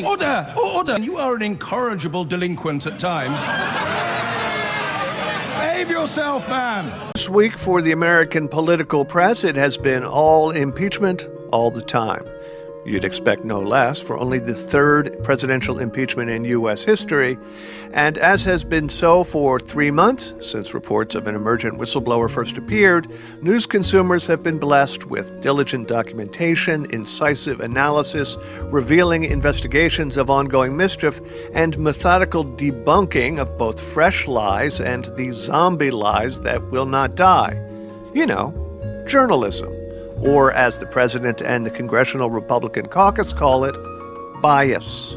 Order! Order! You are an incorrigible delinquent at times. Behave yourself, man! This week for the American political press, it has been all impeachment all the time. You'd expect no less for only the third presidential impeachment in U.S. history. And as has been so for 3 months, since reports of an emergent whistleblower first appeared, news consumers have been blessed with diligent documentation, incisive analysis, revealing investigations of ongoing mischief, and methodical debunking of both fresh lies and the zombie lies that will not die. You know, journalism. Or, as the president and the Congressional Republican Caucus call it, bias.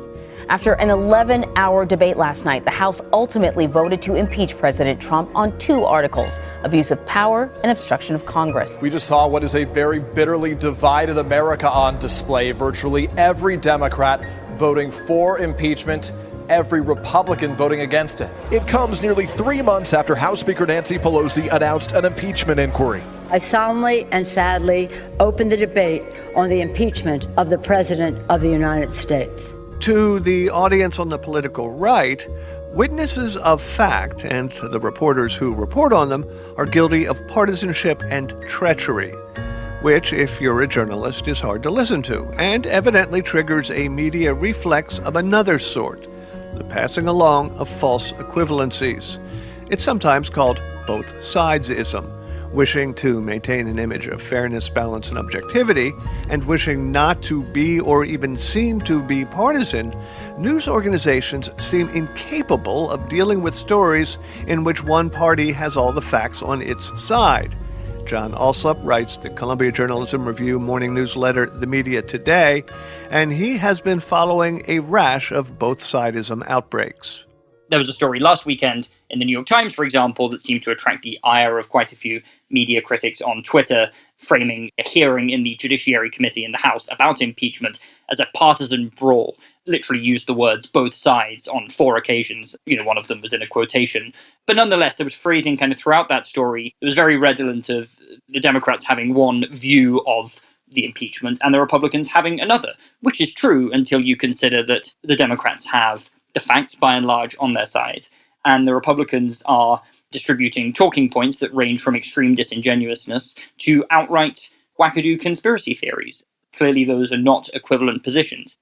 After an 11-hour debate last night, the House ultimately voted to impeach President Trump on 2 articles: abuse of power and obstruction of Congress. We just saw what is a very bitterly divided America on display. Virtually every Democrat voting for impeachment, every Republican voting against it. It comes nearly 3 months after House Speaker Nancy Pelosi announced an impeachment inquiry. I solemnly and sadly open the debate on the impeachment of the President of the United States. To the audience on the political right, witnesses of fact and the reporters who report on them are guilty of partisanship and treachery, which, if you're a journalist, is hard to listen to and evidently triggers a media reflex of another sort, the passing along of false equivalencies. It's sometimes called both-sideism. Wishing to maintain an image of fairness, balance, and objectivity, and wishing not to be or even seem to be partisan, news organizations seem incapable of dealing with stories in which one party has all the facts on its side. John Alsop writes the Columbia Journalism Review morning newsletter, The Media Today, and he has been following a rash of both-sideism outbreaks. There was a story last weekend in the New York Times, for example, that seemed to attract the ire of quite a few media critics on Twitter, framing a hearing in the Judiciary Committee in the House about impeachment as a partisan brawl. Literally used the words both sides on 4 occasions. One of them was in a quotation. But nonetheless, there was phrasing kind of throughout that story. It was very redolent of the Democrats having one view of the impeachment and the Republicans having another, which is true until you consider that the Democrats have the facts by and large on their side, and the Republicans are distributing talking points that range from extreme disingenuousness to outright wackadoo conspiracy theories. Clearly, those are not equivalent positions.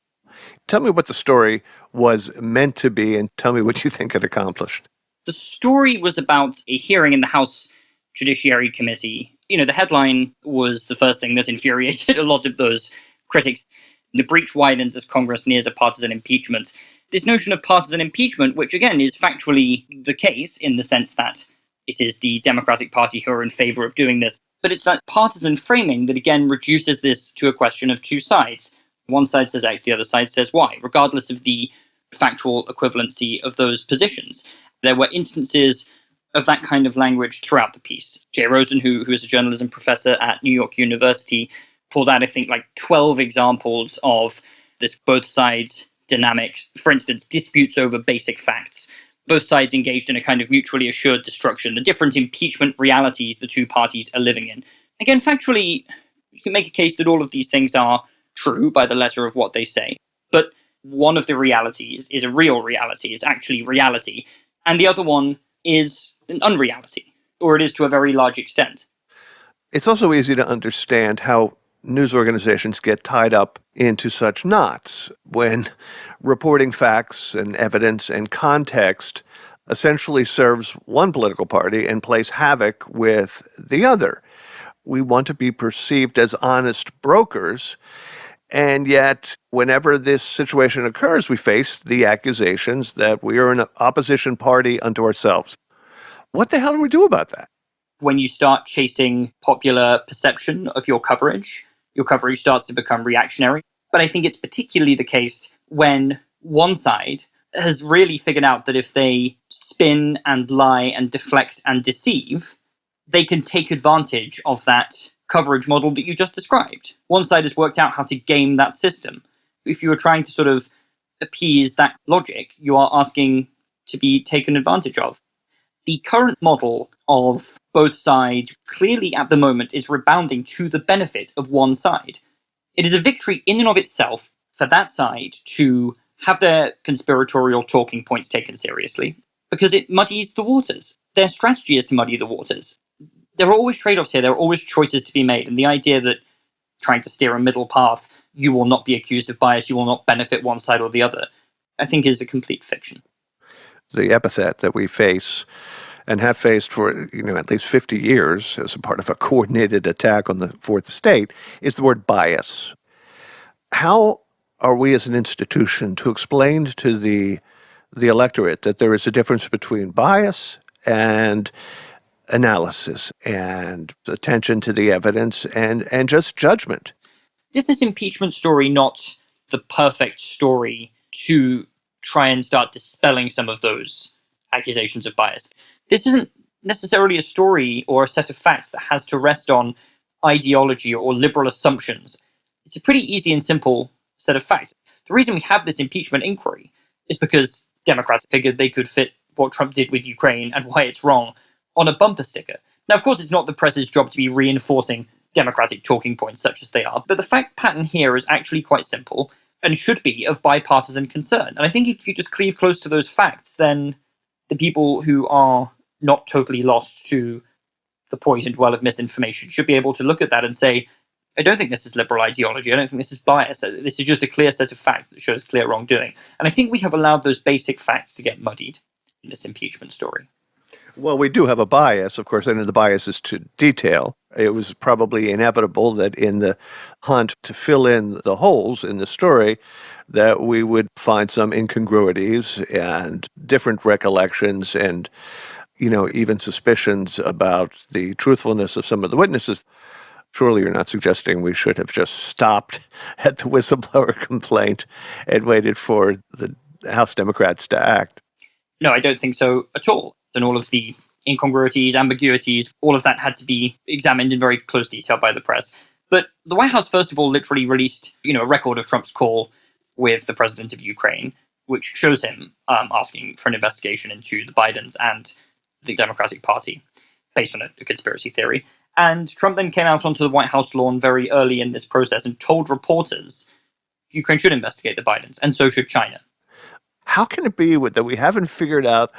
Tell me what the story was meant to be, and tell me what you think it accomplished. The story was about a hearing in the House Judiciary Committee. The headline was the first thing that infuriated a lot of those critics. The breach widens as Congress nears a partisan impeachment. This notion of partisan impeachment, which again is factually the case in the sense that it is the Democratic Party who are in favor of doing this, but it's that partisan framing that again reduces this to a question of 2 sides. One side says X, the other side says Y, regardless of the factual equivalency of those positions. There were instances of that kind of language throughout the piece. Jay Rosen, who is a journalism professor at New York University, pulled out, I think, 12 examples of this both sides dynamic. For instance, disputes over basic facts. Both sides engaged in a kind of mutually assured destruction, the different impeachment realities the 2 parties are living in. Again, factually, you can make a case that all of these things are true by the letter of what they say. But one of the realities is a real reality, it's actually reality. And the other one is an unreality, or it is to a very large extent. It's also easy to understand how news organizations get tied up into such knots when reporting facts and evidence and context essentially serves one political party and plays havoc with the other. We want to be perceived as honest brokers, and yet whenever this situation occurs, we face the accusations that we are an opposition party unto ourselves. What the hell do we do about that? When you start chasing popular perception of your coverage starts to become reactionary. But I think it's particularly the case when one side has really figured out that if they spin and lie and deflect and deceive, they can take advantage of that coverage model that you just described. One side has worked out how to game that system. If you are trying to sort of appease that logic, you are asking to be taken advantage of. The current model of both sides clearly at the moment is rebounding to the benefit of one side. It is a victory in and of itself for that side to have their conspiratorial talking points taken seriously, because it muddies the waters. Their strategy is to muddy the waters. There are always trade-offs here. There are always choices to be made. And the idea that trying to steer a middle path, you will not be accused of bias, you will not benefit one side or the other, I think is a complete fiction. The epithet that we face and have faced for, at least 50 years as a part of a coordinated attack on the fourth estate is the word bias. How are we as an institution to explain to the electorate that there is a difference between bias and analysis and attention to the evidence and just judgment? Is this impeachment story not the perfect story to try and start dispelling some of those accusations of bias? This isn't necessarily a story or a set of facts that has to rest on ideology or liberal assumptions. It's a pretty easy and simple set of facts. The reason we have this impeachment inquiry is because Democrats figured they could fit what Trump did with Ukraine and why it's wrong on a bumper sticker. Now, of course, it's not the press's job to be reinforcing Democratic talking points such as they are, but the fact pattern here is actually quite simple and should be of bipartisan concern. And I think if you just cleave close to those facts, then the people who are not totally lost to the poisoned well of misinformation should be able to look at that and say, I don't think this is liberal ideology. I don't think this is bias. This is just a clear set of facts that shows clear wrongdoing. And I think we have allowed those basic facts to get muddied in this impeachment story. Well, we do have a bias, of course, and the bias is to detail. It was probably inevitable that in the hunt to fill in the holes in the story, that we would find some incongruities and different recollections and, even suspicions about the truthfulness of some of the witnesses. Surely you're not suggesting we should have just stopped at the whistleblower complaint and waited for the House Democrats to act. No, I don't think so at all. And all of the incongruities, ambiguities, all of that had to be examined in very close detail by the press. But the White House, first of all, literally released, a record of Trump's call with the president of Ukraine, which shows him asking for an investigation into the Bidens and the Democratic Party based on a conspiracy theory. And Trump then came out onto the White House lawn very early in this process and told reporters Ukraine should investigate the Bidens, and so should China. How can it be that we haven't figured out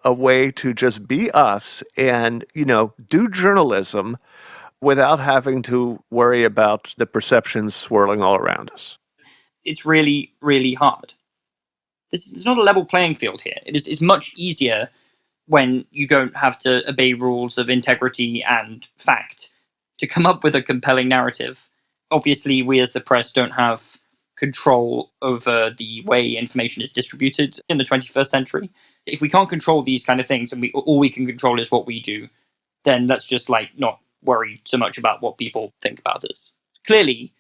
a way to just be us and, do journalism without having to worry about the perceptions swirling all around us? It's really, really hard. This is not a level playing field here. It's much easier when you don't have to obey rules of integrity and fact to come up with a compelling narrative. Obviously, we as the press don't have control over the way information is distributed in the 21st century. If we can't control these kind of things and all we can control is what we do, then let's just not worry so much about what people think about us. Clearly,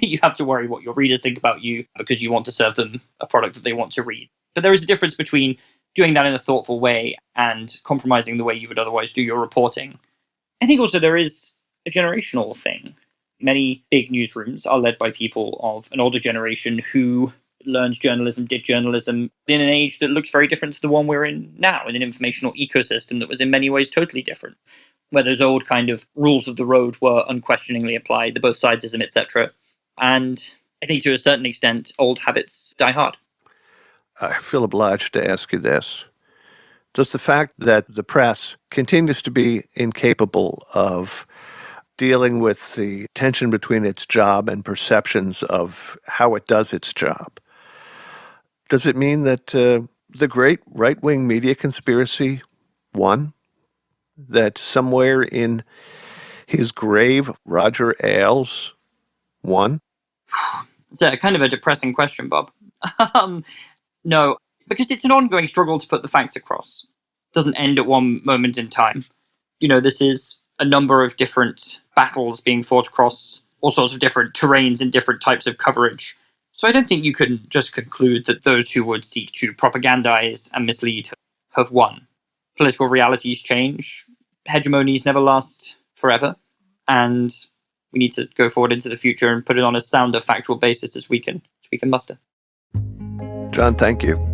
you have to worry what your readers think about you because you want to serve them a product that they want to read. But there is a difference between doing that in a thoughtful way and compromising the way you would otherwise do your reporting. I think also there is a generational thing. Many big newsrooms are led by people of an older generation who learned journalism, did journalism in an age that looks very different to the one we're in now, in an informational ecosystem that was in many ways totally different, where those old kind of rules of the road were unquestioningly applied, the both-sideism, etc. And I think to a certain extent, old habits die hard. I feel obliged to ask you this. Does the fact that the press continues to be incapable of dealing with the tension between its job and perceptions of how it does its job, does it mean that the great right-wing media conspiracy won? That somewhere in his grave, Roger Ailes won? It's a kind of a depressing question, Bob. No, because it's an ongoing struggle to put the facts across. It doesn't end at one moment in time. This is a number of different battles being fought across all sorts of different terrains and different types of coverage. So I don't think you can just conclude that those who would seek to propagandize and mislead have won. Political realities change. Hegemonies never last forever. And we need to go forward into the future and put it on as sound a factual basis as we can muster. John, thank you.